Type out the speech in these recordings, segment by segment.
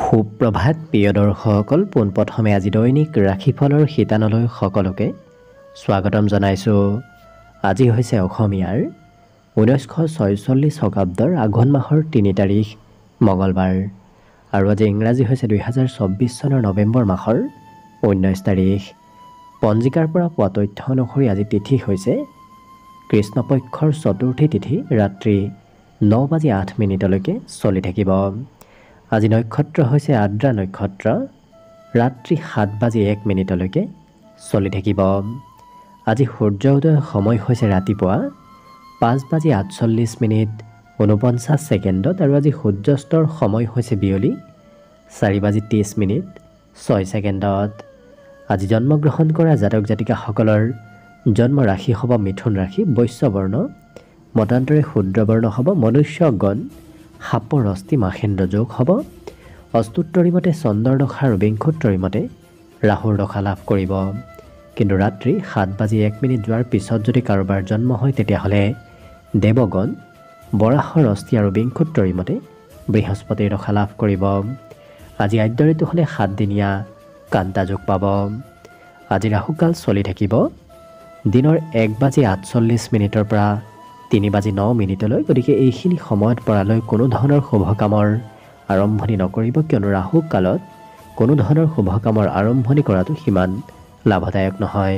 সুপ্ৰভাত প্ৰিয় দৰ্শকসকল, পোনপ্ৰথমে আজি দৈনিক ৰাশিফলৰ শিতানলৈ সকলোকে স্বাগতম জনাইছোঁ। আজি হৈছে অসমীয়াৰ 1946 শকাব্দৰ আঘোণ মাহৰ 3 তাৰিখ মঙলবাৰ আৰু আজি ইংৰাজী হৈছে 2024 চনৰ নৱেম্বৰ মাহৰ 19 তাৰিখ। পঞ্জিকাৰ পৰা পোৱা তথ্য অনুসৰি আজি তিথি হৈছে কৃষ্ণপক্ষৰ চতুৰ্থী তিথি, ৰাত্ৰি 9:08 চলি থাকিব। আজি নক্ষত্ৰ হৈছে আদ্ৰা নক্ষত্ৰ, ৰাত্ৰি 7:01 চলি থাকিব। আজি সূৰ্য উদয়ৰ সময় হৈছে ৰাতিপুৱা 5:48:49 আৰু আজি সূৰ্যাস্তৰ সময় হৈছে বিয়লি 4:30:06। আজি জন্মগ্ৰহণ কৰা জাতক জাতিকাসকলৰ জন্ম ৰাশি হ'ব মিথুন ৰাশি, বৈশ্য বৰ্ণ, মতান্তৰে শূদ্ৰ বৰ্ণ হ'ব, মনুষ্য গণ, সাপৰ অস্থি মাহেন্দ্ৰ যোগ হ'ব। অস্তুত্তৰী মতে চন্দ্ৰৰ দশা আৰু বিংশোত্তৰী মতে ৰাহুৰ দশা লাভ কৰিব। কিন্তু ৰাত্ৰি 7:01 যোৱাৰ পিছত যদি কাৰোবাৰ জন্ম হয় তেতিয়াহ'লে দেৱগণ বৰাহৰ অস্থি আৰু বিংশোত্তৰী মতে বৃহস্পতিৰ দশা লাভ কৰিব। আজি আদ্য ঋতু হ'লে 7 দিনীয়া কান্তা যোগ পাব। আজি ৰাহুকাল চলি থাকিব দিনৰ 1:48 পৰা 3:09। গতিকে এইখিনি সময়ত পৰালৈ কোনো ধৰণৰ শুভ কামৰ আৰম্ভণি নকৰিব, কিয়নো ৰাহু কালত কোনো ধৰণৰ শুভ কামৰ আৰম্ভণি কৰাটো সিমান লাভদায়ক নহয়।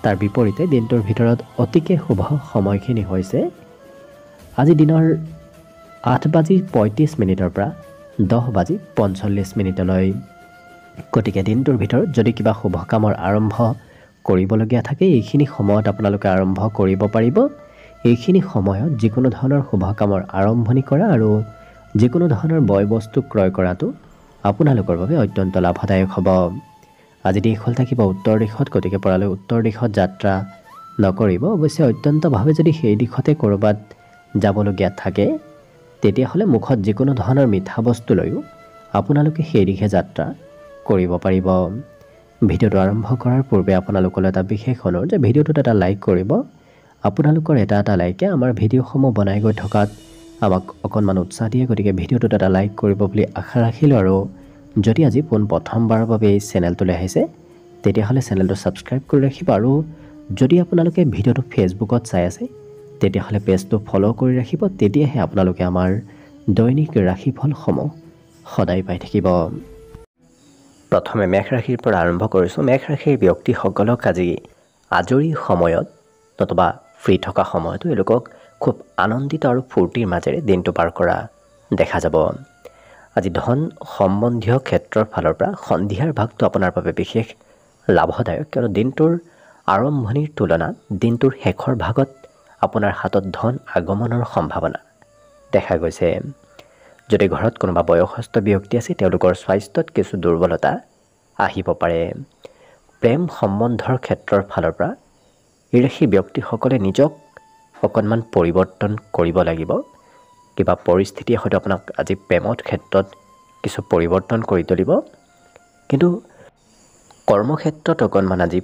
তাৰ বিপৰীতে দিনটোৰ ভিতৰত অতিকে শুভ সময়খিনি হৈছে আজি দিনৰ 8:35 পৰা 10:45। গতিকে দিনটোৰ ভিতৰত যদি কিবা শুভ কামৰ আৰম্ভ কৰিবলগীয়া থাকে এইখিনি সময়ত আপোনালোকে আৰম্ভ কৰিব পাৰিব। এইখিনি সময়ত যিকোনো ধৰণৰ শুভ কামৰ আৰম্ভণি কৰা আৰু যিকোনো ধৰণৰ বয় বস্তু ক্ৰয় কৰাটো আপোনালোকৰ বাবে অত্যন্ত লাভদায়ক হ'ব। আজি দিশ হ'ল থাকিব উত্তৰ দিশত, গতিকে পৰালৈ উত্তৰ দিশত যাত্ৰা নকৰিব। অৱশ্যে অত্যন্তভাৱে যদি সেই দিশতে ক'ৰবাত যাবলগীয়া থাকে তেতিয়াহ'লে মুখত যিকোনো ধৰণৰ মিঠা বস্তু লৈও আপোনালোকে সেই দিশে যাত্ৰা কৰিব পাৰিব। ভিডিঅ'টো আৰম্ভ কৰাৰ পূৰ্বে আপোনালোকলৈ এটা বিশেষ অনুৰোধ যে ভিডিঅ'টোত এটা লাইক কৰিব। আপোনালোকৰ এটা লাইকে আমাৰ ভিডিঅ'সমূহ বনাই গৈ থকাত আমাক অকণমান উৎসাহ দিয়ে। গতিকে ভিডিঅ'টোত এটা লাইক কৰিব বুলি আশা ৰাখিলোঁ। আৰু যদি আজি প্ৰথমবাৰৰ বাবে এই চেনেলটোলৈ আহিছে তেতিয়াহ'লে চেনেলটো ছাবস্ক্ৰাইব কৰি ৰাখিব। আৰু যদি আপোনালোকে ভিডিঅ'টো ফেচবুকত চাই আছে তেতিয়াহ'লে পেজটো ফ'ল' কৰি ৰাখিব। তেতিয়াহে আপোনালোকে আমাৰ দৈনিক ৰাশিফলসমূহ সদায় পাই থাকিব। প্ৰথমে মেষ ৰাশিৰ পৰা আৰম্ভ কৰিছোঁ। মেষ ৰাশিৰ ব্যক্তিসকলক আজি আজৰি সময়ত নতুবা ফ্ৰী থকা সময়তো এওঁলোকক খুব আনন্দিত আৰু ফূৰ্তিৰ মাজেৰে দিনটো পাৰ কৰা দেখা যাব। আজি ধন সম্বন্ধীয় ক্ষেত্ৰৰ ফালৰ পৰা সন্ধিয়াৰ ভাগটো আপোনাৰ বাবে বিশেষ লাভদায়ক, কিয়নো দিনটোৰ আৰম্ভণিৰ তুলনাত দিনটোৰ শেষৰ ভাগত আপোনাৰ হাতত ধন আগমনৰ সম্ভাৱনা দেখা গৈছে। যদি ঘৰত কোনোবা বয়সস্থ ব্যক্তি আছে তেওঁলোকৰ স্বাস্থ্যত কিছু দুৰ্বলতা আহিব পাৰে। প্ৰেম সম্বন্ধৰ ক্ষেত্ৰৰ ফালৰ পৰা এই ৰাশিৰ ব্যক্তিসকলে নিজক অকণমান পৰিৱৰ্তন কৰিব লাগিব। কিবা পৰিস্থিতিয়ে হয়তো আপোনাক আজি প্ৰেমৰ ক্ষেত্ৰত কিছু পৰিৱৰ্তন কৰি তুলিব। কিন্তু কৰ্মক্ষেত্ৰত অকণমান আজি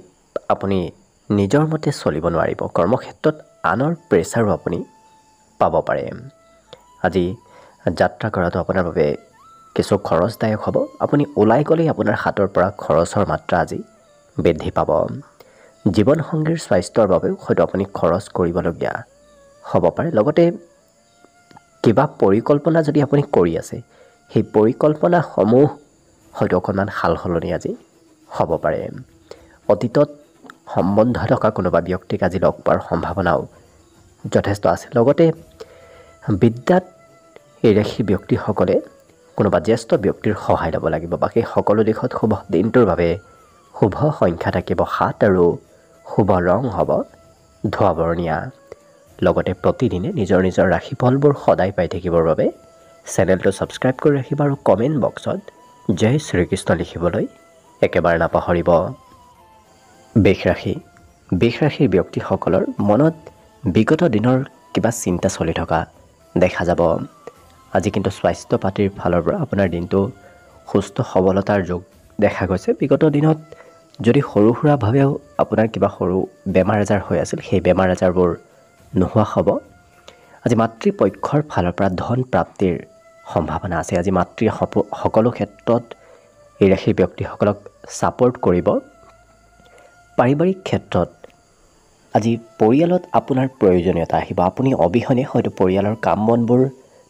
আপুনি নিজৰ মতে চলিব নোৱাৰিব। কৰ্মক্ষেত্ৰত আনৰ প্ৰেছাৰো আপুনি পাব পাৰে। আজি যাত্ৰা কৰাটো আপোনাৰ বাবে কিছু খৰচদায়ক হ'ব। আপুনি ওলাই গ'লেই আপোনাৰ হাতৰ পৰা খৰচৰ মাত্ৰা আজি বৃদ্ধি পাব। জীৱনসংগীৰ স্বাস্থ্যৰ বাবেও হয়তো আপুনি খৰচ কৰিবলগীয়া হ'ব পাৰে। লগতে কিবা পৰিকল্পনা যদি আপুনি কৰি আছে সেই পৰিকল্পনাসমূহ হয়তো অকণমান সাল সলনি আজি হ'ব পাৰে। অতীতত সম্বন্ধ থকা কোনোবা ব্যক্তিক আজি লগ পোৱাৰ সম্ভাৱনাও যথেষ্ট আছে। লগতে বিদ্যাত এই ৰাশিৰ ব্যক্তিসকলে কোনোবা জ্যেষ্ঠ ব্যক্তিৰ সহায় ল'ব লাগিব। বাকী সকলো দিশত শুভ। দিনটোৰ বাবে শুভ সংখ্যা থাকিব 7 আৰু শুভ ৰং হ'ব ধোঁৱা বৰণীয়া। লগতে প্ৰতিদিনে নিজৰ নিজৰ ৰাশিফলবোৰ সদায় পাই থাকিবৰ বাবে চেনেলটো ছাবস্ক্ৰাইব কৰি ৰাখিব আৰু কমেণ্ট বক্সত জয় শ্ৰীকৃষ্ণ লিখিবলৈ একেবাৰে নাপাহৰিব। বৃষ ৰাশি। বৃষ ৰাশিৰ ব্যক্তিসকলৰ মনত বিগত দিনৰ কিবা চিন্তা চলি থকা দেখা যাব। আজি কিন্তু স্বাস্থ্য পাতিৰ ফালৰ পৰা আপোনাৰ দিনটো সুস্থ সবলতাৰ যোগ দেখা গৈছে। বিগত দিনত যদি সৰু সুৰাভাৱেও আপোনাৰ কিবা সৰু বেমাৰ আজাৰ হৈ আছিল সেই বেমাৰ আজাৰবোৰ নোহোৱা হ'ব। আজি মাতৃপক্ষৰ ফালৰ পৰা ধন প্ৰাপ্তিৰ সম্ভাৱনা আছে। আজি মাতৃয়ে সকলো ক্ষেত্ৰত এই ৰাশিৰ ব্যক্তিসকলক ছাপোৰ্ট কৰিব। পাৰিবাৰিক ক্ষেত্ৰত আজি পৰিয়ালত আপোনাৰ প্ৰয়োজনীয়তা আহিব। আপুনি অবিহনে হয়তো পৰিয়ালৰ কাম বনবোৰ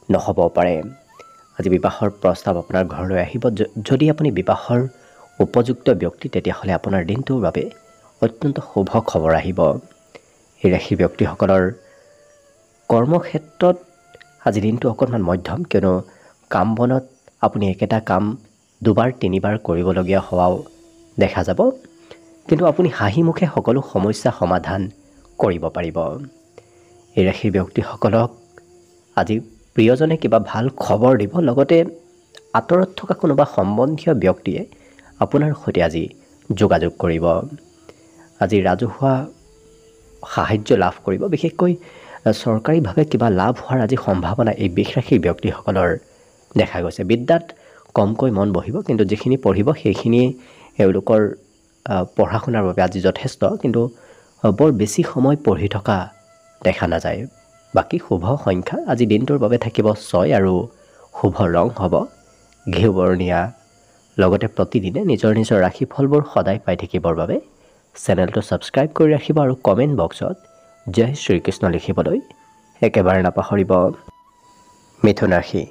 নহ'ব পাৰে। আজি বিবাহৰ প্ৰস্তাৱ আপোনাৰ ঘৰলৈ আহিব। যদি আপুনি বিবাহৰ উপযুক্ত ব্যক্তি তেতিয়াহ'লে আপোনাৰ দিনটোৰ বাবে অত্যন্ত শুভ খবৰ আহিব। এই ৰাশিৰ ব্যক্তিসকলৰ কৰ্মক্ষেত্ৰত আজি দিনটো অকণমান মধ্যম, কিয়নো কাম বনত আপুনি একেটা কাম দুবাৰ তিনিবাৰ কৰিবলগীয়া হোৱাও দেখা যাব। কিন্তু আপুনি হাঁহি মুখে সকলো সমস্যা সমাধান কৰিব পাৰিব। এই ৰাশিৰ ব্যক্তিসকলক আজি প্ৰিয়জনে কিবা ভাল খবৰ দিব। লগতে আঁতৰত থকা কোনোবা সম্বন্ধীয় ব্যক্তিয়ে আপোনাৰ সৈতে আজি যোগাযোগ কৰিব। আজি ৰাজহুৱা সাহায্য লাভ কৰিব। বিশেষকৈ চৰকাৰীভাৱে কিবা লাভ হোৱাৰ আজি সম্ভাৱনা এই বৃষ ৰাশিৰ ব্যক্তিসকলৰ দেখা গৈছে। বিদ্যাত কমকৈ মন বহিব, কিন্তু যিখিনি পঢ়িব সেইখিনি এওঁলোকৰ পঢ়া শুনাৰ বাবে আজি যথেষ্ট, কিন্তু বৰ বেছি সময় পঢ়ি থকা দেখা নাযায়। বাকী শুভ সংখ্যা আজি দিনটোৰ বাবে থাকিব 6 আৰু শুভ ৰং হ'ব ঘিউ বৰণীয়া। লগতে প্ৰতিদিনে নিজৰ নিজৰ ৰাশিফলবোৰ সদায় পাই থাকিবৰ বাবে চেনেলটো ছাবস্ক্ৰাইব কৰি ৰাখিব আৰু কমেণ্ট বক্সত জয় শ্ৰীকৃষ্ণ লিখিবলৈ একেবাৰে নাপাহৰিব। মিথুন ৰাশি।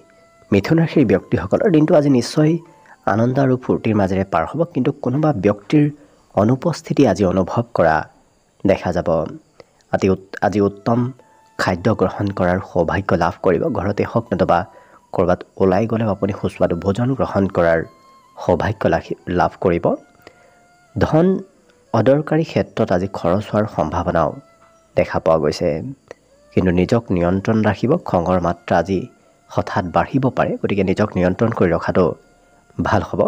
মিথুন ৰাশিৰ ব্যক্তিসকলৰ দিনটো আজি নিশ্চয় আনন্দ আৰু ফূৰ্তিৰ মাজেৰে পাৰ হ'ব, কিন্তু কোনোবা ব্যক্তিৰ অনুপস্থিতি আজি অনুভৱ কৰা দেখা যাব। আজি উত্তম খাদ্য গ্ৰহণ কৰাৰ সৌভাগ্য লাভ কৰিব। ঘৰতে হওক নতুবা ক'ৰবাত ওলাই গ'লেও আপুনি সুস্বাদু ভোজন গ্ৰহণ কৰাৰ সৌভাগ্য লাভ কৰিব। ধন অদৰকাৰী ক্ষেত্ৰত আজি খৰচ হোৱাৰ সম্ভাৱনাও দেখা পোৱা গৈছে, কিন্তু নিজক নিয়ন্ত্ৰণ ৰাখিব। খঙৰ মাত্ৰা আজি হঠাৎ বাঢ়িব পাৰে, গতিকে নিজক নিয়ন্ত্ৰণ কৰি ৰখাটো ভাল হ'ব।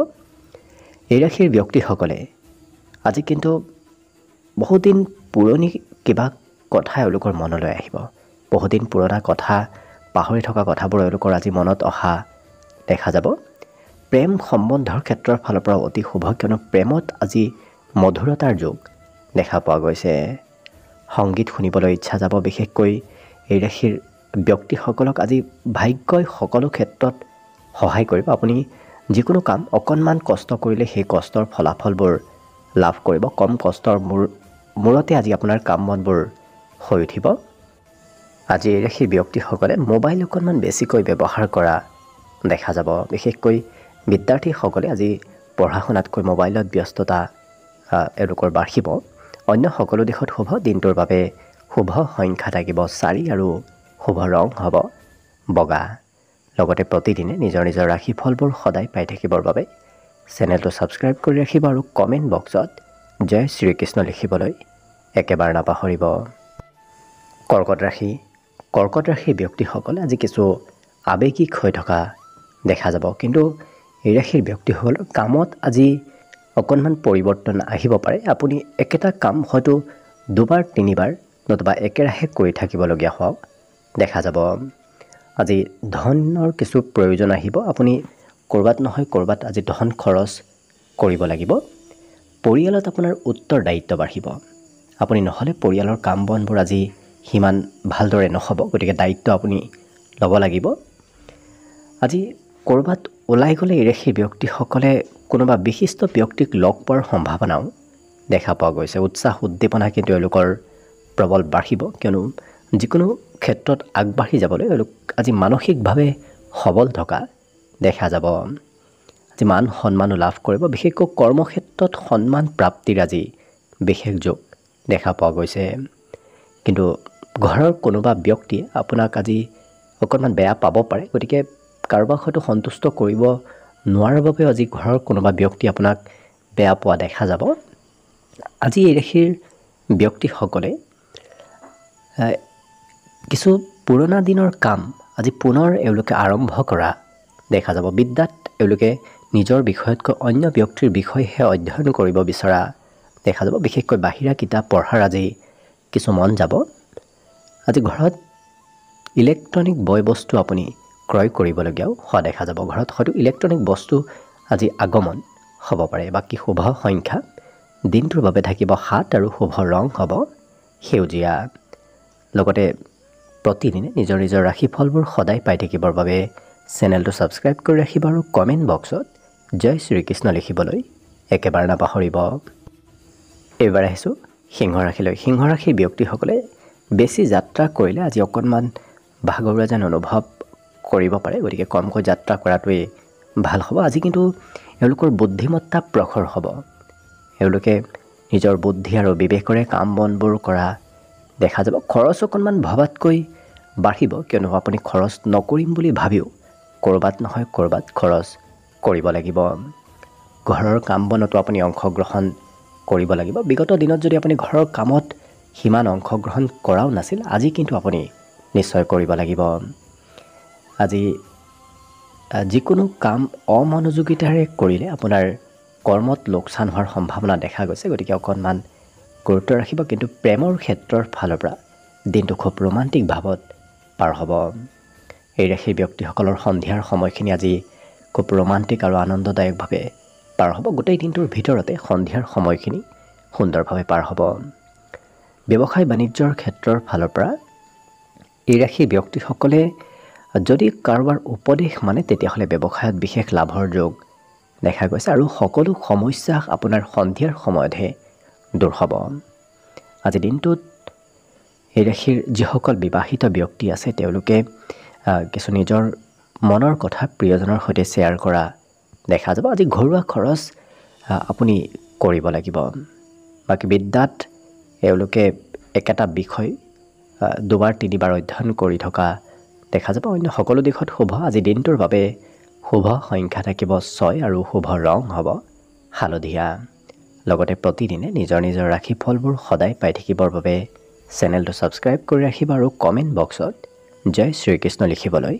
এই ৰাশিৰ ব্যক্তিসকলে আজি কিন্তু বহুদিন পুৰণি কিবা কথা এওঁলোকৰ মনলৈ আহিব। বহুদিন পুৰণা কথা, পাহৰি থকা কথাবোৰ এওঁলোকৰ আজি মনত অহা দেখা যাব। প্ৰেম সম্বন্ধৰ ক্ষেত্ৰৰ ফালৰ পৰা অতি শুভ, কিয়নো প্ৰেমত আজি মধুৰতাৰ যুগ দেখা পোৱা গৈছে। সংগীত শুনিবলৈ ইচ্ছা যাব। বিশেষকৈ এই ৰাশিৰ ব্যক্তিসকলক আজি ভাগ্যই সকলো ক্ষেত্ৰত সহায় কৰিব। আপুনি যিকোনো কাম অকণমান কষ্ট কৰিলে সেই কষ্টৰ ফলাফলবোৰ লাভ কৰিব। কম কষ্টৰ মূৰতে আজি আপোনাৰ কাম বনবোৰ হৈ উঠিব। আজি এই ৰাশিৰ ব্যক্তিসকলে মোবাইল অকণমান বেছিকৈ ব্যৱহাৰ কৰা দেখা যাব। বিশেষকৈ বিদ্যাৰ্থীসকলে আজি পঢ়া শুনাতকৈ মোবাইলত ব্যস্ততা এওঁলোকৰ বাঢ়িব। অন্য সকলো দিশত শুভ। দিনটোৰ বাবে শুভ সংখ্যা থাকিব 4 আৰু শুভ ৰং হ'ব বগা। লগতে প্ৰতিদিনে নিজৰ নিজৰ ৰাশিফলবোৰ সদায় পাই থাকিবৰ বাবে চেনেলটো ছাবস্ক্ৰাইব কৰি ৰাখিব আৰু কমেণ্ট বক্সত জয় শ্ৰীকৃষ্ণ লিখিবলৈ একেবাৰে নাপাহৰিব। কৰ্কট ৰাশি। কৰ্কট ৰাশিৰ ব্যক্তিসকলে আজি কিছু আৱেগিক হৈ থকা দেখা যাব, কিন্তু এই ৰাশিৰ ব্যক্তিসকলৰ কামত আজি অকণমান পৰিৱৰ্তন আহিব পাৰে। আপুনি একেটা কাম হয়তো দুবাৰ তিনিবাৰ নতুবা একেৰাহে কৰি থাকিবলগীয়া হোৱাও দেখা যাব। আজি ধনৰ কিছু প্ৰয়োজন আহিব। আপুনি ক'ৰবাত নহয় ক'ৰবাত আজি ধন খৰচ কৰিব লাগিব। পৰিয়ালত আপোনাৰ উত্তৰদায়িত্ব বাঢ়িব। আপুনি নহ'লে পৰিয়ালৰ কাম বনবোৰ আজি সিমান ভালদৰে নহ'ব, গতিকে দায়িত্ব আপুনি ল'ব লাগিব। আজি ক'ৰবাত ওলাই গ'লে এই ৰাশিৰ ব্যক্তিসকলে কোনোবা বিশিষ্ট ব্যক্তিক লগ পোৱাৰ সম্ভাৱনাও দেখা পোৱা গৈছে। উৎসাহ উদ্দীপনা কিন্তু এওঁলোকৰ প্ৰবল বাঢ়িব, কিয়নো যিকোনো ক্ষেত্ৰত আগবাঢ়ি যাবলৈ এওঁলোক আজি মানসিকভাৱে সবল থকা দেখা যাব। আজি মান সন্মানো লাভ কৰিব। বিশেষকৈ কৰ্মক্ষেত্ৰত সন্মান প্ৰাপ্তিৰ আজি বিশেষ যোগ দেখা পোৱা গৈছে, কিন্তু ঘৰৰ কোনোবা ব্যক্তিয়ে আপোনাক আজি অকণমান বেয়া পাব পাৰে। গতিকে কাৰোবাক হয়তো সন্তুষ্ট কৰিব নোৱাৰাৰ বাবেও আজি ঘৰৰ কোনোবা ব্যক্তি আপোনাক বেয়া পোৱা দেখা যাব। আজি এই ৰাশিৰ ব্যক্তিসকলে কিছু পুৰণা দিনৰ কাম আজি পুনৰ এওঁলোকে আৰম্ভ কৰা দেখা যাব। বিদ্যাত এওঁলোকে নিজৰ বিষয়তকৈ অন্য ব্যক্তিৰ বিষয়েহে অধ্যয়ন কৰিব বিচৰা দেখা যাব। বিশেষকৈ বাহিৰা কিতাপ পঢ়াৰ আজি কিছু মন যাব। আজি ঘৰত ইলেক্ট্ৰনিক বয় বস্তু আপুনি ক্ৰয় কৰিবলগীয়াও হোৱা দেখা যাব। ঘৰত হয়তো ইলেক্ট্ৰনিক বস্তু আজি আগমন হ'ব পাৰে। বাকী শুভ সংখ্যা দিনটোৰ বাবে থাকিব 7 আৰু শুভ ৰং হ'ব সেউজীয়া। লগতে প্ৰতিদিনে নিজৰ নিজৰ ৰাশিফলবোৰ সদায় পাই থাকিবৰ বাবে চেনেলটো ছাবস্ক্ৰাইব কৰি ৰাখিব আৰু কমেণ্ট বক্সত জয় শ্ৰীকৃষ্ণ লিখিবলৈ একেবাৰে নাপাহৰিব। এইবাৰ আহিছোঁ সিংহ ৰাশিলৈ। সিংহ ৰাশিৰ ব্যক্তিসকলে বেছি যাত্ৰা কৰিলে আজি অকণমান ভাগৰুৱা যেন অনুভৱ কৰিব পাৰে, গতিকে কমকৈ যাত্ৰা কৰাটোৱেই ভাল হ'ব। আজি কিন্তু এওঁলোকৰ বুদ্ধিমত্তা প্ৰখৰ হ'ব। এওঁলোকে নিজৰ বুদ্ধি আৰু বিবেকৰে কাম বনবোৰ কৰা দেখা যাব। খৰচ অকণমান ভবাতকৈ বাঢ়িব, কিয়নো আপুনি খৰচ নকৰিম বুলি ভাবিও ক'ৰবাত নহয় ক'ৰবাত খৰচ কৰিব লাগিব। ঘৰৰ কাম বনতো আপুনি অংশগ্ৰহণ কৰিব লাগিব। বিগত দিনত যদি আপুনি ঘৰৰ কামত সিমান অংশগ্ৰহণ কৰাও নাছিল, আজি কিন্তু আপুনি নিশ্চয় কৰিব লাগিব। আজি যিকোনো কাম অমনোযোগিতাৰে কৰিলে আপোনাৰ কৰ্মত লোকচান হোৱাৰ সম্ভাৱনা দেখা গৈছে, গতিকে অকণমান গুৰুত্ব ৰাখিব। কিন্তু প্ৰেমৰ ক্ষেত্ৰৰ ফালৰ পৰা দিনটো খুব ৰোমান্টিক ভাৱত পাৰ হ'ব। এই ৰাশিৰ ব্যক্তিসকলৰ সন্ধিয়াৰ সময়খিনি আজি খুব ৰোমান্টিক আৰু আনন্দদায়কভাৱে পাৰ হ'ব। গোটেই দিনটোৰ ভিতৰতে সন্ধিয়াৰ সময়খিনি সুন্দৰভাৱে পাৰ হ'ব। ব্যৱসায় বাণিজ্যৰ ক্ষেত্ৰৰ ফালৰ পৰা এই ৰাশিৰ ব্যক্তিসকলে যদি কাৰোবাৰ উপদেশ মানে তেতিয়াহ'লে ব্যৱসায়ত বিশেষ লাভৰ যোগ দেখা গৈছে আৰু সকলো সমস্যা আপোনাৰ সন্ধিয়াৰ সময়তহে দূৰ হ'ব। আজি দিনটোত এই ৰাশিৰ যিসকল বিবাহিত ব্যক্তি আছে তেওঁলোকে কিছু নিজৰ মনৰ কথা প্ৰিয়জনৰ সৈতে শ্বেয়াৰ কৰা দেখা যাব। আজি ঘৰুৱা খৰচ আপুনি কৰিব লাগিব। বাকী বিদ্যাত এওঁলোকে একেটা বিষয় দুবাৰ তিনিবাৰ অধ্যয়ন কৰি থকা দেখা যাব। অন্য সকলো দিশত শুভ। আজি দিনটোৰ বাবে শুভ সংখ্যা থাকিব 6 আৰু শুভ ৰং হ'ব হালধীয়া। লগতে প্ৰতিদিনে নিজৰ নিজৰ ৰাশিফলবোৰ সদায় পাই থাকিবৰ বাবে চেনেলটো ছাবস্ক্ৰাইব কৰি ৰাখিব আৰু কমেণ্ট বক্সত জয় শ্ৰীকৃষ্ণ লিখিবলৈ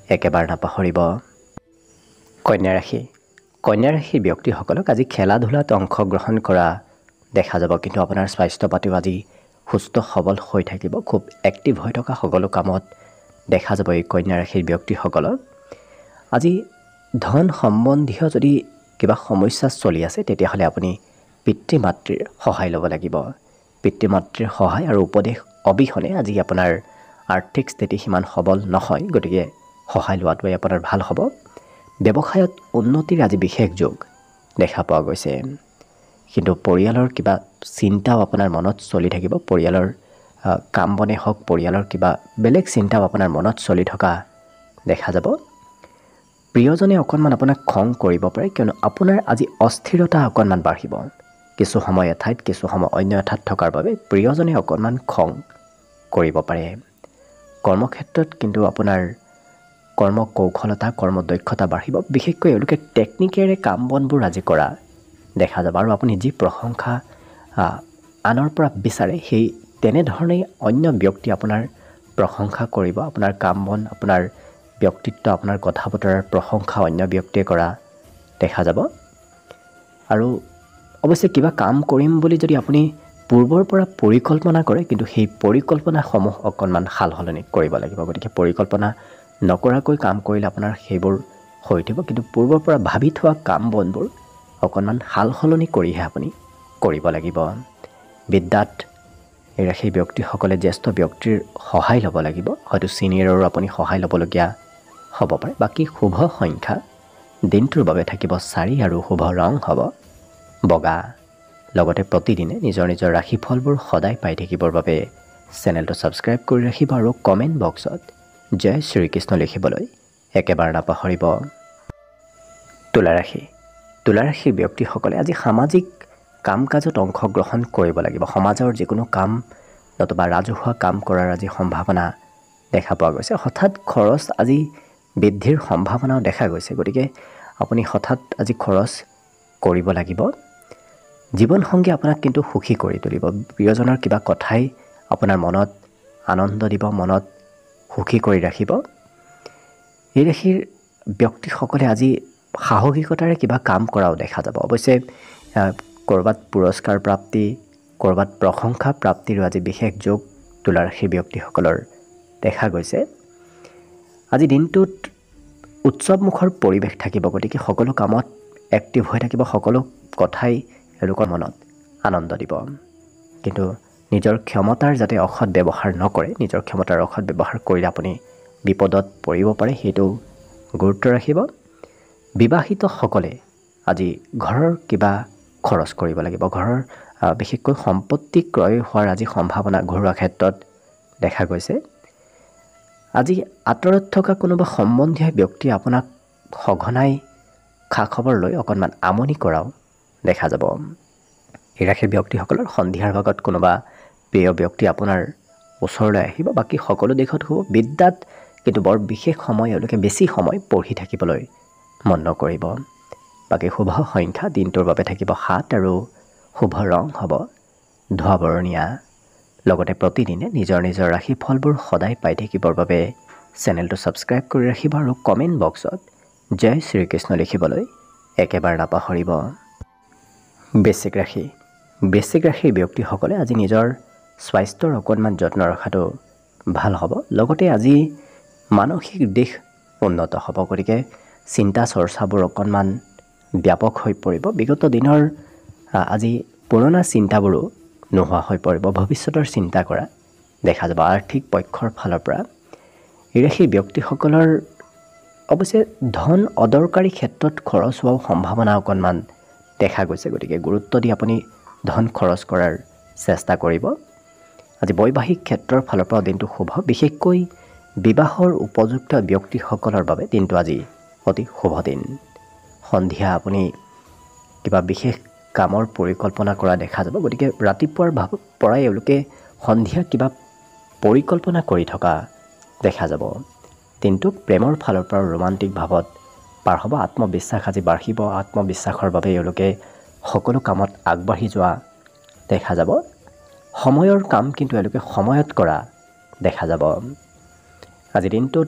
একেবাৰে নাপাহৰিব। কন্যা ৰাশি। কন্যা ৰাশিৰ ব্যক্তিসকলক আজি খেলা ধূলাত অংশগ্ৰহণ কৰা দেখা যাব, কিন্তু আপোনাৰ স্বাস্থ্য পাতিও আজি সুস্থ সবল হৈ থাকিব। খুব এক্টিভ হৈ থকা সকলো কামত দেখা যাব এই কন্যা ৰাশিৰ ব্যক্তিসকলৰ। আজি ধন সম্বন্ধীয় যদি কিবা সমস্যা চলি আছে তেতিয়াহ'লে আপুনি পিতৃ মাতৃৰ সহায় ল'ব লাগিব। পিতৃ মাতৃৰ সহায় আৰু উপদেশ অবিহনে আজি আপোনাৰ আৰ্থিক স্থিতি সিমান সবল নহয়, গতিকে সহায় লোৱাটোৱে আপোনাৰ ভাল হ'ব। ব্যৱসায়ত উন্নতিৰ আজি বিশেষ যোগ দেখা পোৱা গৈছে, কিন্তু পৰিয়ালৰ কিবা চিন্তাও আপোনাৰ মনত চলি থাকিব। পৰিয়ালৰ কাম বনে হওক, পৰিয়ালৰ কিবা বেলেগ চিন্তাও আপোনাৰ মনত চলি থকা দেখা যাব। প্ৰিয়জনে অকণমান আপোনাক খং কৰিব পাৰে, কিয়নো আপোনাৰ আজি অস্থিৰতা অকণমান বাঢ়িব। কিছু সময় এঠাইত কিছু সময় অন্য এঠাইত থকাৰ বাবে প্ৰিয়জনে অকণমান খং কৰিব পাৰে। কৰ্মক্ষেত্ৰত কিন্তু আপোনাৰ কৰ্ম কৌশলতা কৰ্মদক্ষতা বাঢ়িব। বিশেষকৈ এওঁলোকে টেকনিকেৰে কাম বনবোৰ আজি কৰা দেখা যাব আৰু আপুনি যি প্ৰশংসা আনৰ পৰা বিচাৰে সেই তেনেধৰণেই অন্য ব্যক্তি আপোনাৰ প্ৰশংসা কৰিব। আপোনাৰ কাম বন, আপোনাৰ ব্যক্তিত্ব, আপোনাৰ কথা বতৰাৰ প্ৰশংসা অন্য ব্যক্তিয়ে কৰা দেখা যাব। আৰু অৱশ্যে কিবা কাম কৰিম বুলি যদি আপুনি পূৰ্বৰ পৰা পৰিকল্পনা কৰে, কিন্তু সেই পৰিকল্পনাসমূহ অকণমান সাল সলনি কৰিব লাগিব। গতিকে পৰিকল্পনা নকৰাকৈ কাম কৰিলে আপোনাৰ সেইবোৰ হৈ থাকিব, কিন্তু পূৰ্বৰ পৰা ভাবি থোৱা কাম বনবোৰ অকণমান সাল সলনি কৰিহে আপুনি কৰিব লাগিব। বিদ্যাত এই ৰাশিৰ ব্যক্তিসকলে জ্যেষ্ঠ ব্যক্তিৰ সহায় ল'ব লাগিব। হয়তো ছিনিয়ৰৰো আপুনি সহায় ল'বলগীয়া হ'ব পাৰে। বাকী শুভ সংখ্যা দিনটোৰ বাবে থাকিব 4 আৰু শুভ ৰং হ'ব বগা। লগতে প্ৰতিদিনে নিজৰ নিজৰ ৰাশিফলবোৰ সদায় পাই থাকিবৰ বাবে চেনেলটো ছাবস্ক্ৰাইব কৰি ৰাখিব আৰু কমেণ্ট বক্সত জয় শ্ৰীকৃষ্ণ লিখিবলৈ একেবাৰে নাপাহৰিব। তুলা ৰাশি। তুলা ৰাশিৰ ব্যক্তিসকলে আজি সামাজিক কাম কাজত অংশগ্ৰহণ কৰিব লাগিব। সমাজৰ যিকোনো কাম নতুবা ৰাজহুৱা কাম কৰাৰ আজি সম্ভাৱনা দেখা পোৱা গৈছে। হঠাৎ খৰচ আজি বৃদ্ধিৰ সম্ভাৱনাও দেখা গৈছে, গতিকে আপুনি হঠাৎ আজি খৰচ কৰিব লাগিব। জীৱনসংগী আপোনাক কিন্তু সুখী কৰি তুলিব। প্ৰিয়জনৰ কিবা কথাই আপোনাৰ মনত আনন্দ দিব, মনত সুখী কৰি ৰাখিব। এই ৰাশিৰ ব্যক্তিসকলে আজি সাহসিকতাৰে কিবা কাম কৰাও দেখা যাব। অৱশ্যে ক'ৰবাত পুৰস্কাৰ প্ৰাপ্তি, ক'ৰবাত প্ৰশংসা প্ৰাপ্তিৰো আজি বিশেষ যোগ তুলা ৰাশিৰ ব্যক্তিসকলৰ দেখা গৈছে। আজি দিনটোত উৎসৱমুখৰ পৰিৱেশ থাকিব, গতিকে সকলো কামত এক্টিভ হৈ থাকিব। সকলো কথাই এওঁলোকৰ মনত আনন্দ দিব, কিন্তু নিজৰ ক্ষমতাৰ যাতে অসৎ ব্যৱহাৰ নকৰে। নিজৰ ক্ষমতাৰ অসৎ ব্যৱহাৰ কৰিলে আপুনি বিপদত পৰিব পাৰে, সেইটো গুৰুত্ব ৰাখিব। বিবাহিতসকলে আজি ঘৰৰ কিবা খৰচ কৰিব লাগিব। ঘৰৰ বিশেষকৈ সম্পত্তি ক্ৰয় হোৱাৰ আজি সম্ভাৱনা ঘৰুৱা ক্ষেত্ৰত দেখা গৈছে। আজি আঁতৰত থকা কোনোবা সম্বন্ধীয় ব্যক্তিয়ে আপোনাক সঘনাই খা খবৰ লৈ অকণমান আমনি কৰাও দেখা যাব। এই ৰাশিৰ ব্যক্তিসকলৰ সন্ধিয়াৰ ভাগত কোনোবা প্ৰিয় ব্যক্তি আপোনাৰ ওচৰলৈ আহিব। বাকী সকলো দিশত হ'ব। বিদ্যাত কিন্তু বৰ বিশেষ সময় এওঁলোকে বেছি সময় পঢ়ি থাকিবলৈ মন নকৰিব। বাকী শুভ সংখ্যা দিনটোৰ বাবে থাকিব 7 আৰু শুভ ৰং হ'ব ধোঁৱা বৰণীয়া। লগতে প্ৰতিদিনে নিজৰ নিজৰ ৰাশি ফলবোৰ সদায় পাই থাকিবৰ বাবে চেনেলটো ছাবস্ক্ৰাইব কৰি ৰাখিব আৰু কমেণ্ট বক্সত জয় শ্ৰীকৃষ্ণ লিখিবলৈ একেবাৰে নাপাহৰিব। বৃশ্চিক ৰাশি। বৃশ্চিক ৰাশিৰ ব্যক্তিসকলে আজি নিজৰ স্বাস্থ্যৰ অকণমান যত্ন ৰখাটো ভাল হ'ব। লগতে আজি মানসিক দিশ উন্নত হ'ব। গতিকে চিন্তা চৰ্চাবোৰ অকণমান ব্যাপক হৈ পৰিব। বিগত দিনৰ আজি পুৰণা চিন্তাবোৰো নোহোৱা হৈ পৰিব। ভৱিষ্যতৰ চিন্তা কৰা দেখা যাব। আৰ্থিক পক্ষৰ ফালৰ পৰা এই ৰাশিৰ ব্যক্তিসকলৰ অৱশ্যে ধন অদৰকাৰী ক্ষেত্ৰত খৰচ হোৱাৰ সম্ভাৱনা অকণমান দেখা গৈছে। গতিকে গুৰুত্ব দি আপুনি ধন খৰচ কৰাৰ চেষ্টা কৰিব। আজি বৈবাহিক ক্ষেত্ৰৰ ফালৰ পৰা দিনটো শুভ। বিশেষকৈ বিবাহৰ উপযুক্ত ব্যক্তিসকলৰ বাবে দিনটো আজি অতি শুভ দিন। সন্ধিয়া আপুনি কিবা বিশেষ কামৰ পৰিকল্পনা কৰা দেখা যাব। গতিকে ৰাতিপুৱাৰ পৰাই এওঁলোকে সন্ধিয়া কিবা পৰিকল্পনা কৰি থকা দেখা যাব। দিনটো প্ৰেমৰ ফালৰ পৰা ৰোমান্টিক ভাৱত পাৰ হ'ব। আত্মবিশ্বাস আজি বাঢ়িব। আত্মবিশ্বাসৰ বাবে এওঁলোকে সকলো কামত আগবাঢ়ি যোৱা দেখা যাব। সময়ৰ কাম কিন্তু এওঁলোকে সময়ত কৰা দেখা যাব। আজি দিনটোত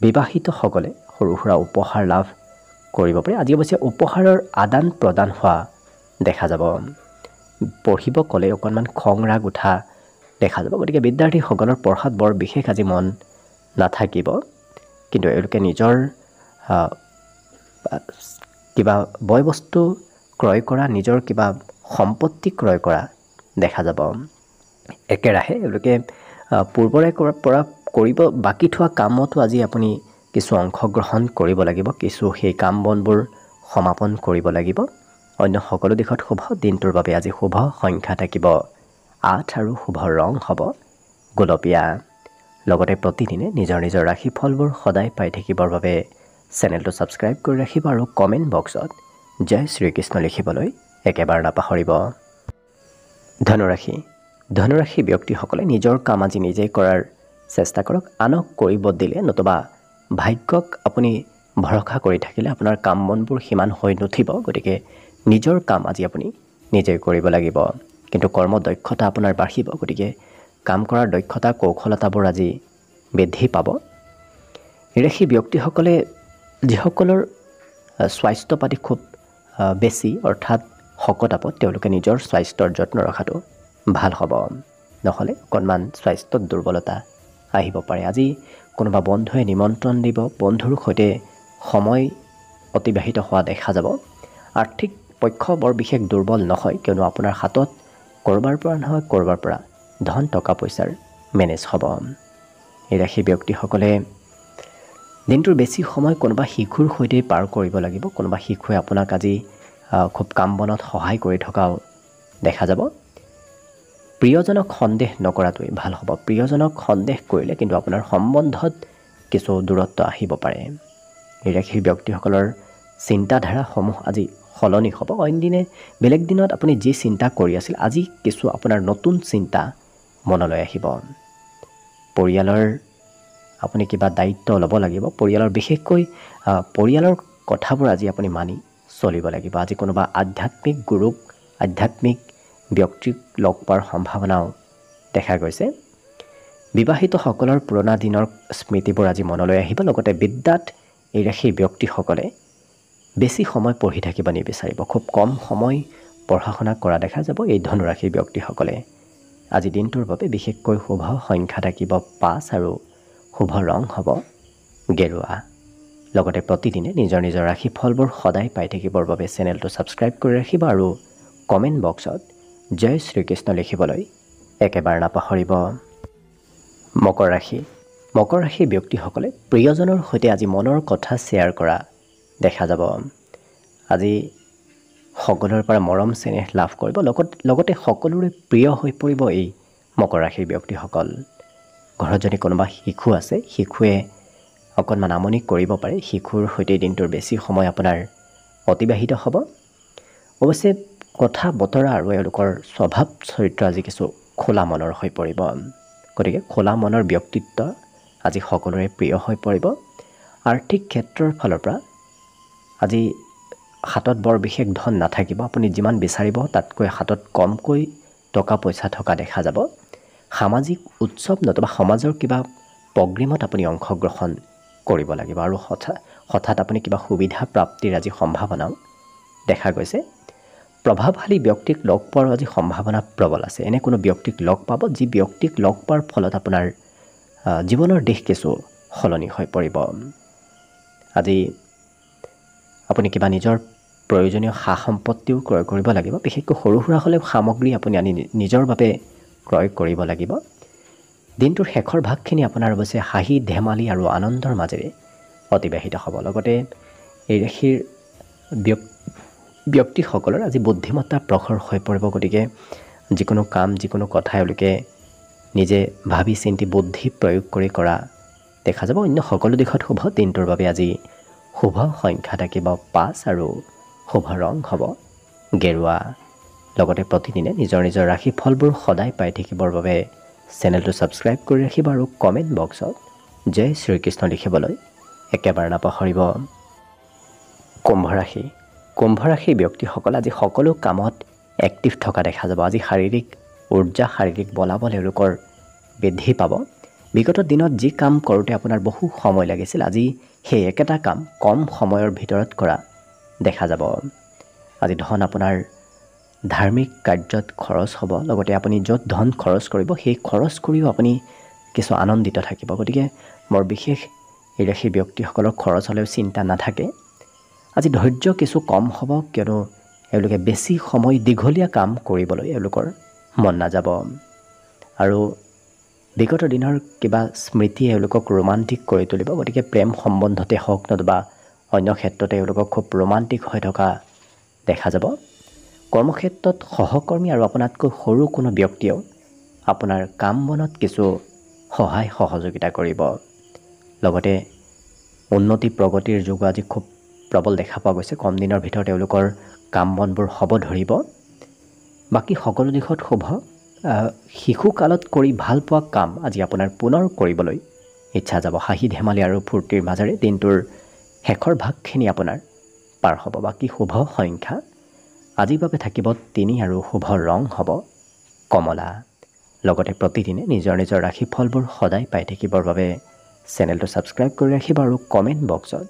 বিবাহিতসকলে সৰু সুৰা উপহাৰ লাভ কৰিব পাৰে। আজি অৱশ্যে উপহাৰৰ আদান প্ৰদান হোৱা দেখা যাব। পঢ়িব ক'লে অকণমান খং ৰাগ উঠা দেখা যাব। গতিকে বিদ্যাৰ্থীসকলৰ পঢ়াত বৰ বিশেষ আজি মন নাথাকিব। কিন্তু এওঁলোকে নিজৰ কিবা বয় বস্তু ক্ৰয় কৰা, নিজৰ কিবা সম্পত্তি ক্ৰয় কৰা দেখা যাব। একেৰাহে এওঁলোকে পূৰ্বৰে পৰা কৰিব বাকী থোৱা কামতো আজি আপুনি কিছু অংশগ্ৰহণ কৰিব লাগিব। কিছু সেই কাম বনবোৰ সমাপন কৰিব লাগিব। অন্য সকলো দিশত শুভ। দিনটোৰ বাবে আজি শুভ সংখ্যা থাকিব 8 আৰু শুভ ৰং হ'ব গোলপীয়া। লগতে প্ৰতিদিনে নিজৰ নিজৰ ৰাশি ফলবোৰ সদায় পাই থাকিবৰ বাবে চেনেলটো ছাবস্ক্ৰাইব কৰি ৰাখিব আৰু কমেণ্ট বক্সত জয় শ্ৰীকৃষ্ণ লিখিবলৈ একেবাৰে নাপাহৰিব। ধনুৰাশি। ধনুৰাশি ব্যক্তিসকলে নিজৰ কাম আজি নিজেই কৰাৰ চেষ্টা কৰক। আনক কৰিব দিলে নতুবা ভাগ্যক আপুনি ভৰসা কৰি থাকিলে আপোনাৰ কাম বনবোৰ সিমান হৈ নুঠিব। গতিকে নিজৰ কাম আজি আপুনি নিজেই কৰিব লাগিব। কিন্তু কৰ্ম দক্ষতা আপোনাৰ বাঢ়িব। গতিকে কাম কৰাৰ দক্ষতা কৌশলতাবোৰ আজি বৃদ্ধি পাব। এই ৰাশি ব্যক্তিসকলে যিসকলৰ স্বাস্থ্য পাতি খুব বেছি অৰ্থাৎ শকত আপত তেওঁলোকে নিজৰ স্বাস্থ্যৰ যত্ন ৰখাটো ভাল হ'ব। নহ'লে অকণমান স্বাস্থ্যত দুৰ্বলতা আহিব পাৰে। আজি কোনোবা বন্ধুৱে নিমন্ত্ৰণ দিব। বন্ধুৰ সৈতে সময় অতিবাহিত হোৱা দেখা যাব। আৰ্থিক পক্ষ বৰ বিশেষ দুৰ্বল নহয়, কিয়নো আপোনাৰ হাতত ক'ৰবাৰ পৰা নহয় ক'ৰবাৰ পৰা ধন টকা পইচাৰ মেনেজ হ'ব। এই ৰাশি ব্যক্তিসকলে দিনটোৰ বেছি সময় কোনোবা শিশুৰ সৈতে পাৰ কৰিব লাগিব। কোনোবা শিশুৱে আপোনাক আজি খুব কাম বনত সহায় কৰি থকাও দেখা যাব। প্ৰিয়জনক সন্দেহ নকৰাটোৱেই ভাল হ'ব। প্ৰিয়জনক সন্দেহ কৰিলে কিন্তু আপোনাৰ সম্বন্ধত কিছু দূৰত্ব আহিব পাৰে। এই ৰাশিৰ ব্যক্তিসকলৰ চিন্তাধাৰাসমূহ আজি সলনি হ'ব। অইন দিনে বেলেগ দিনত আপুনি যি চিন্তা কৰি আছিল আজি কিছু আপোনাৰ নতুন চিন্তা মনলৈ আহিব। পৰিয়ালৰ আপুনি কিবা দায়িত্ব ল'ব লাগিব। পৰিয়ালৰ বিশেষকৈ পৰিয়ালৰ কথাবোৰ আজি আপুনি মানি চলিব লাগিব। আজি কোনোবা আধ্যাত্মিক গুৰুক আধ্যাত্মিক ব্যক্তিক লগ পোৱাৰ সম্ভাৱনাও দেখা গৈছে। বিবাহিতসকলৰ পুৰণা দিনৰ স্মৃতিবোৰ আজি মনলৈ আহিব। লগতে বিদ্যাত এই ৰাশিৰ ব্যক্তিসকলে বেছি সময় পঢ়ি থাকিব নিবিচাৰিব। খুব কম সময় পঢ়া শুনা কৰা দেখা যাব এই ধনুৰাশিৰ ব্যক্তিসকলে। আজি দিনটোৰ বাবে বিশেষকৈ শুভ সংখ্যা থাকিব 5 আৰু শুভ ৰং হ'ব গেৰুৱা। লগতে প্ৰতিদিনে নিজৰ নিজৰ ৰাশি ফলবোৰ সদায় পাই থাকিবৰ বাবে চেনেলটো ছাবস্ক্ৰাইব কৰি ৰাখিব আৰু কমেণ্ট বক্সত জয় শ্ৰীকৃষ্ণ লিখিবলৈ একেবাৰে নাপাহৰিব। মকৰ ৰাশি। মকৰ ৰাশিৰ ব্যক্তিসকলে প্ৰিয়জনৰ সৈতে আজি মনৰ কথা শ্বেয়াৰ কৰা দেখা যাব। আজি সকলোৰে পৰা মৰম চেনেহ লাভ কৰিব, লগতে সকলোৰে প্ৰিয় হৈ পৰিব এই মকৰ ৰাশিৰ ব্যক্তিসকল। ঘৰত যদি কোনোবা শিশু আছে, শিশুৱে অকণমান আমনি কৰিব পাৰে, শিশুৰ সৈতে দিনটোৰ বেছি সময় আপোনাৰ অতিবাহিত হ'ব। অৱশ্যে কথা বতৰা আৰু এওঁলোকৰ স্বভাৱ চৰিত্ৰ আজি কিছু খোলা মনৰ হৈ পৰিব। গতিকে খোলা মনৰ ব্যক্তিত্ব আজি সকলোৰে প্ৰিয় হৈ পৰিব। আৰ্থিক ক্ষেত্ৰৰ ফালৰ পৰা আজি হাতত বৰ বিশেষ ধন নাথাকিব, আপুনি যিমান বিচাৰিব তাতকৈ হাতত কমকৈ টকা পইচা থকা দেখা যাব। সামাজিক উৎসৱ নতুবা সমাজৰ কিবা প্ৰগ্ৰেমত আপুনি অংশগ্ৰহণ কৰিব লাগিব আৰু হঠাৎ আপুনি কিবা সুবিধা প্ৰাপ্তিৰ আজি সম্ভাৱনাও দেখা গৈছে। প্ৰভাৱশালী ব্যক্তিক লগ পোৱাৰ আজি সম্ভাৱনা প্ৰবল আছে। এনে কোনো ব্যক্তিক লগ পাব যি ব্যক্তিক লগ পোৱাৰ ফলত আপোনাৰ জীৱনৰ দিশ কিছু সলনি হৈ পৰিব। আজি আপুনি কিবা নিজৰ প্ৰয়োজনীয় সা সম্পত্তিও ক্ৰয় কৰিব লাগিব, বিশেষকৈ সৰু সুৰা হ'লেও সামগ্ৰী আপুনি আনি নিজৰ বাবে ক্ৰয় কৰিব লাগিব। দিনটোৰ শেষৰ ভাগখিনি আপোনাৰ অৱশ্যে হাঁহি ধেমালি আৰু আনন্দৰ মাজেৰে অতিবাহিত হ'ব। লগতে এই ৰাশিৰ ব্যক্তিসকলৰ আজি বুদ্ধিমত্তা প্ৰখৰ হৈ পৰিব। গতিকে যিকোনো কাম যিকোনো কথা এওঁলোকে নিজে ভাবি চিন্তি বুদ্ধি প্ৰয়োগ কৰি কৰা দেখা যাব। অন্য সকলো দিশত শুভ। দিনটোৰ বাবে আজি শুভ সংখ্যা থাকিব 5 আৰু শুভ ৰং হ'ব গেৰুৱা। লগতে প্ৰতিদিনে নিজৰ নিজৰ ৰাশিফলবোৰ সদায় পাই থাকিবৰ বাবে চেনেলটো ছাবস্ক্ৰাইব কৰি ৰাখিব আৰু কমেণ্ট বক্সত জয় শ্ৰীকৃষ্ণ লিখিবলৈ একেবাৰে নাপাহৰিব। কুম্ভ ৰাশি ব্যক্তিসকল আজি সকলো কামত এক্টিভ থকা দেখা যাব। আজি শাৰীৰিক উৰ্জা শাৰীৰিক বলাবল এওঁলোকৰ বৃদ্ধি পাব। বিগত দিনত যি কাম কৰোঁতে আপোনাৰ বহু সময় লাগিছিল, আজি সেই একেটা কাম কম সময়ৰ ভিতৰত কৰা দেখা যাব। আজি ধন আপোনাৰ ধাৰ্মিক কাৰ্যত খৰচ হ'ব। লগতে আপুনি য'ত ধন খৰচ কৰিব সেই খৰচ কৰিও আপুনি কিছু আনন্দিত থাকিব। গতিকে বৰ বিশেষ এই ৰাশি ব্যক্তিসকলৰ খৰচ হ'লেও চিন্তা নাথাকে। আজি ধৈৰ্য কিছু কম হ'ব, কিয়নো এওঁলোকে বেছি সময় দীঘলীয়া কাম কৰিবলৈ এওঁলোকৰ মন নাযাব। আৰু বিগত দিনৰ কিবা স্মৃতিয়ে এওঁলোকক ৰোমান্টিক কৰি তুলিব। গতিকে প্ৰেম সম্বন্ধতে হওক নতুবা অন্য ক্ষেত্ৰতে এওঁলোকক খুব ৰোমান্টিক হৈ থকা দেখা যাব। কৰ্মক্ষেত্ৰত সহকৰ্মী আৰু আপোনাতকৈ সৰু কোনো ব্যক্তিয়েও আপোনাৰ কাম বনত কিছু সহায় সহযোগিতা কৰিব। লগতে উন্নতি প্ৰগতিৰ যুগ আজি খুব প্ৰবল দেখা পোৱা গৈছে। কম দিনৰ ভিতৰত এওঁলোকৰ কাম বনবোৰ হ'ব ধৰিব। বাকী সকলো দিশত শুভ। শিশুকালত কৰি ভাল পোৱা কাম আজি আপোনাৰ পুনৰ কৰিবলৈ ইচ্ছা যাব। হাঁহি ধেমালি আৰু ফূৰ্তিৰ মাজেৰে দিনটোৰ শেষৰ ভাগখিনি আপোনাৰ পাৰ হ'ব। বাকী শুভ সংখ্যা আজিৰ বাবে থাকিব 3 আৰু শুভ ৰং হ'ব কমলা। লগতে প্ৰতিদিনে নিজৰ নিজৰ ৰাশিফলবোৰ সদায় পাই থাকিবৰ বাবে চেনেলটো ছাবস্ক্ৰাইব কৰি ৰাখিব আৰু কমেণ্ট বক্সত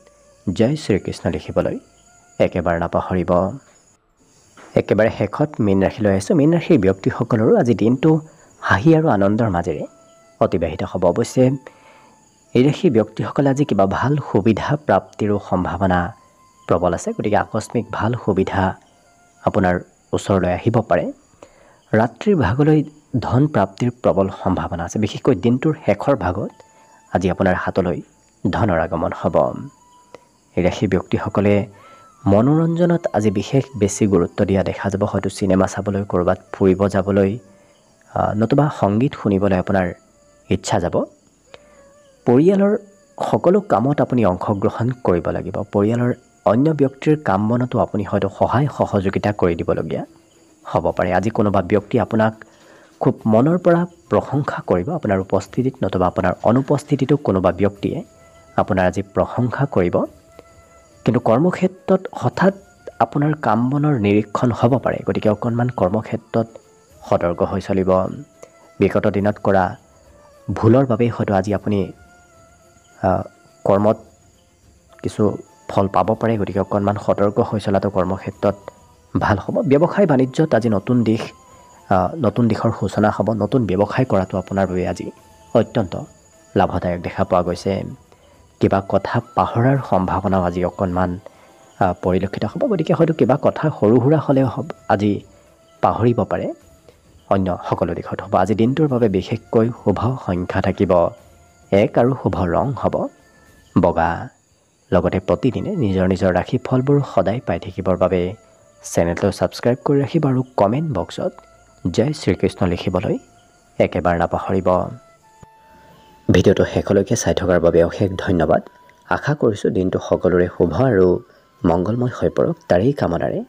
জয় শ্ৰীকৃষ্ণ লিখিবলৈ একেবাৰে নাপাহৰিব। একেবাৰে শেষত মীন ৰাশিলৈ আহিছোঁ। মীন ৰাশিৰ ব্যক্তিসকলৰো আজি দিনটো হাঁহি আৰু আনন্দৰ মাজেৰে অতিবাহিত হ'ব। অৱশ্যে এই ৰাশিৰ ব্যক্তিসকলে আজি কিবা ভাল সুবিধা প্ৰাপ্তিৰো সম্ভাৱনা প্ৰবল আছে। গতিকে আকস্মিক ভাল সুবিধা আপোনাৰ ওচৰলৈ আহিব পাৰে। ৰাত্ৰিৰ ভাগলৈ ধন প্ৰাপ্তিৰ প্ৰবল সম্ভাৱনা আছে। বিশেষকৈ দিনটোৰ শেষৰ ভাগত আজি আপোনাৰ হাতলৈ ধনৰ আগমন হ'ব। এই ৰাশিৰ ব্যক্তিসকলে মনোৰঞ্জনত আজি বিশেষ বেছি গুৰুত্ব দিয়া দেখা যাব। হয়তো চিনেমা চাবলৈ, ক'ৰবাত ফুৰিব যাবলৈ নতুবা সংগীত শুনিবলৈ আপোনাৰ ইচ্ছা যাব। পৰিয়ালৰ সকলো কামত আপুনি অংশগ্ৰহণ কৰিব লাগিব। পৰিয়ালৰ অন্য ব্যক্তিৰ কাম বনতো আপুনি হয়তো সহায় সহযোগিতা কৰি দিবলগীয়া হ'ব পাৰে। আজি কোনোবা ব্যক্তি আপোনাক খুব মনৰ পৰা প্ৰশংসা কৰিব আপোনাৰ উপস্থিতিত, নতুবা আপোনাৰ অনুপস্থিতিতো কোনোবা ব্যক্তিয়ে আপোনাৰ আজি প্ৰশংসা কৰিব। কিন্তু কৰ্মক্ষেত্ৰত হঠাৎ আপোনাৰ কাম বনৰ নিৰীক্ষণ হ'ব পাৰে। গতিকে অকণমান কৰ্মক্ষেত্ৰত সতৰ্ক হৈ চলিব। বিগত দিনত কৰা ভুলৰ বাবেই হয়তো আজি আপুনি কৰ্মত কিছু ফল পাব পাৰে। গতিকে অকণমান সতৰ্ক হৈ চলাটো কৰ্মক্ষেত্ৰত ভাল হ'ব। ব্যৱসায় বাণিজ্যত আজি নতুন দিশৰ সূচনা হ'ব। নতুন ব্যৱসায় কৰাটো আপোনাৰ বাবে আজি অত্যন্ত লাভদায়ক দেখা পোৱা গৈছে। কিবা কথা পাহৰাৰ সম্ভাৱনাও আজি অকণমান পৰিলক্ষিত হ'ব। গতিকে হয়তো কিবা কথা সৰু সুৰা হ'লেও আজি পাহৰিব পাৰে। অন্য সকলো দিশত হ'ব। আজি দিনটোৰ বাবে বিশেষকৈ শুভ সংখ্যা থাকিব এক আৰু শুভ ৰং হ'ব বগা। লগতে প্ৰতিদিনে নিজৰ নিজৰ ৰাশি ফলবোৰ সদায় পাই থাকিবৰ বাবে চেনেলটো ছাবস্ক্ৰাইব কৰি ৰাখিব আৰু কমেণ্ট বক্সত জয় শ্ৰীকৃষ্ণ লিখিবলৈ একেবাৰে নাপাহৰিব। ভিডিঅ'টো শেষলৈকে চাই থকাৰ বাবে অশেষ ধন্যবাদ। আশা কৰিছোঁ দিনটো সকলোৰে শুভ আৰু মংগলময় হৈ পৰক, তাৰেই কামনাৰে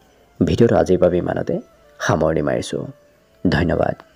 ভিডিঅ'টো আজিৰ বাবে ইমানতে সামৰণি মাৰিছোঁ। ধন্যবাদ।